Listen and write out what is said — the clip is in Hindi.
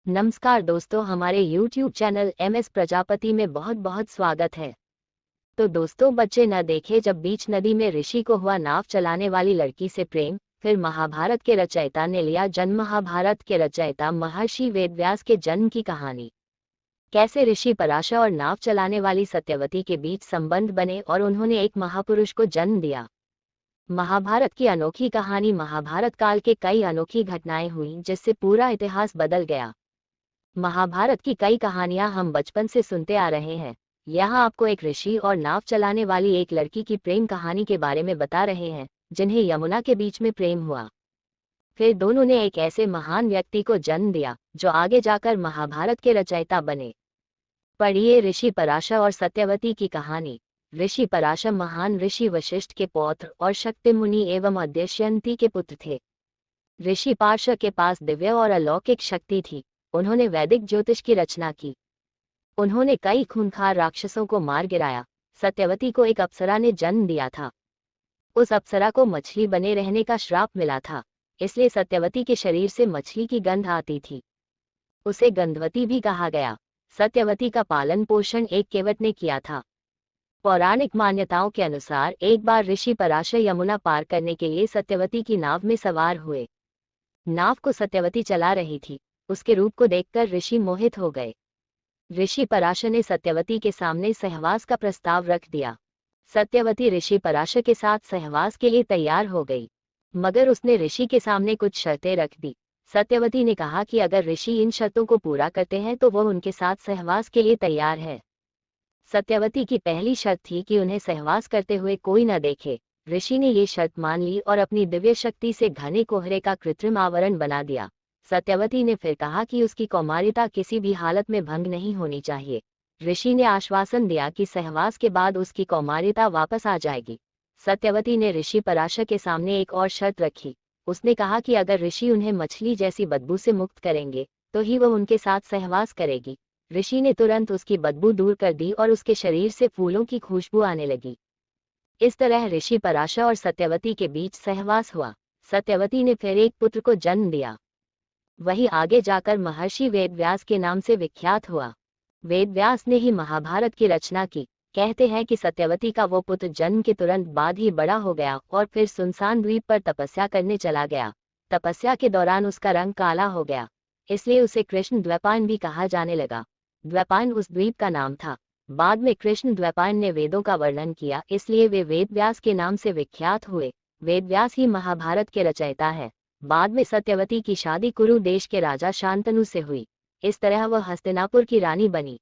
नमस्कार दोस्तों, हमारे YouTube चैनल MS प्रजापति में बहुत बहुत स्वागत है। तो दोस्तों, बच्चे न देखे जब बीच नदी में ऋषि को हुआ नाव चलाने वाली लड़की से प्रेम। फिर महाभारत के रचयिता ने लिया जन्म। महाभारत के रचयिता महर्षि वेदव्यास के जन्म की कहानी। कैसे ऋषि पराशर और नाव चलाने वाली सत्यवती के बीच संबंध बने और उन्होंने एक महापुरुष को जन्म दिया। महाभारत की अनोखी कहानी। महाभारत काल के कई अनोखी घटनाएं हुई जिससे पूरा इतिहास बदल गया। महाभारत की कई कहानियां हम बचपन से सुनते आ रहे हैं। यहाँ आपको एक ऋषि और नाव चलाने वाली एक लड़की की प्रेम कहानी के बारे में बता रहे हैं जिन्हें यमुना के बीच में प्रेम हुआ। फिर दोनों ने एक ऐसे महान व्यक्ति को जन्म दिया जो आगे जाकर महाभारत के रचयिता बने। पढ़िए ऋषि पराशर और सत्यवती की कहानी। ऋषि पराशर महान ऋषि वशिष्ठ के पौत्र और शक्ति मुनि एवं अदृश्यंती के पुत्र थे। ऋषि पराशर के पास दिव्य और अलौकिक शक्ति थी। उन्होंने वैदिक ज्योतिष की रचना की। उन्होंने कई खूंखार राक्षसों को मार गिराया। सत्यवती को एक अप्सरा ने जन्म दिया था। उस अप्सरा को मछली बने रहने का श्राप मिला था, इसलिए सत्यवती के शरीर से मछली की गंध आती थी। उसे गंधवती भी कहा गया। सत्यवती का पालन पोषण एक केवट ने किया था। पौराणिक मान्यताओं के अनुसार एक बार ऋषि पराशर यमुना पार करने के लिए सत्यवती की नाव में सवार हुए। नाव को सत्यवती चला रही थी। उसके रूप को देखकर ऋषि मोहित हो गए। ऋषि पराशर ने सत्यवती के सामने सहवास का प्रस्ताव रख दिया। सत्यवती ऋषि पराशर के साथ सहवास के लिए तैयार हो गई, मगर उसने ऋषि के सामने कुछ शर्तें रख दी। सत्यवती ने कहा कि अगर ऋषि इन शर्तों को पूरा करते हैं तो वह उनके साथ सहवास के लिए तैयार है। सत्यवती की पहली शर्त थी कि उन्हें सहवास करते हुए कोई न देखे। ऋषि ने ये शर्त मान ली और अपनी दिव्य शक्ति से घने कोहरे का कृत्रिम आवरण बना दिया। सत्यवती ने फिर कहा कि उसकी कौमारिता किसी भी हालत में भंग नहीं होनी चाहिए। ऋषि ने आश्वासन दिया कि सहवास के बाद उसकी कौमारिता वापस आ जाएगी। सत्यवती ने ऋषि पराशर के सामने एक और शर्त रखी। उसने कहा कि अगर ऋषि उन्हें मछली जैसी बदबू से मुक्त करेंगे तो ही वह उनके साथ सहवास करेगी। ऋषि ने तुरंत उसकी बदबू दूर कर दी और उसके शरीर से फूलों की खुशबू आने लगी। इस तरह ऋषि पराशर और सत्यवती के बीच सहवास हुआ। सत्यवती ने फिर एक पुत्र को जन्म दिया। वही आगे जाकर महर्षि वेदव्यास के नाम से विख्यात हुआ। वेदव्यास ने ही महाभारत की रचना की। कहते हैं कि सत्यवती का वो पुत्र जन्म के तुरंत बाद ही बड़ा हो गया और फिर सुनसान द्वीप पर तपस्या करने चला गया। तपस्या के दौरान उसका रंग काला हो गया, इसलिए उसे कृष्ण द्वैपायन भी कहा जाने लगा। द्वैपायन उस द्वीप का नाम था। बाद में कृष्ण द्वैपायन ने वेदों का वर्णन किया, इसलिए वे वेदव्यास के नाम से विख्यात हुए। वेदव्यास ही महाभारत के रचयिता है। बाद में सत्यवती की शादी कुरु देश के राजा शांतनु से हुई। इस तरह वह हस्तिनापुर की रानी बनी।